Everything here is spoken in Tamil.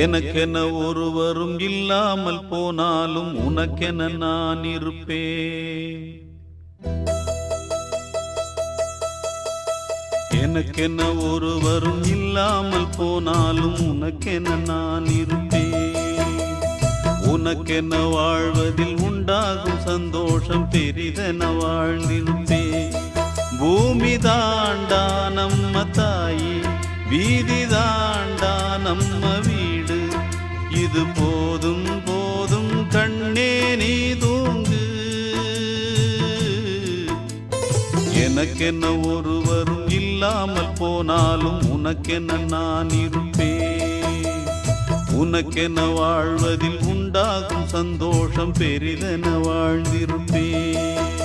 எனக்கென ஒருவரும் இல்லாமல் போனாலும் உனக்கென நான் இருப்பேன். எனக்கென ஒருவரும் இல்லாமல் போனாலும் உனக்கென நான் இருப்பேன். உனக்கென வாழ்வதில் உண்டாகும் சந்தோஷம் பெரிதென வாழ்ந்திருப்பேன். பூமி தாண்டா நம்ம தாயி, வீதி தாண்டா நம்ம வீடு. இது போதும் போதும் கண்ணே நீ தூங்கு. எனக்கென்ன ஒருவரும் இல்லாமல் போனாலும் உனக்கென்ன நான் இருப்பேன். உனக்கென வாழ்வதில் உண்டாகும் சந்தோஷம் பெரிதென வாழ்ந்திருப்பேன்.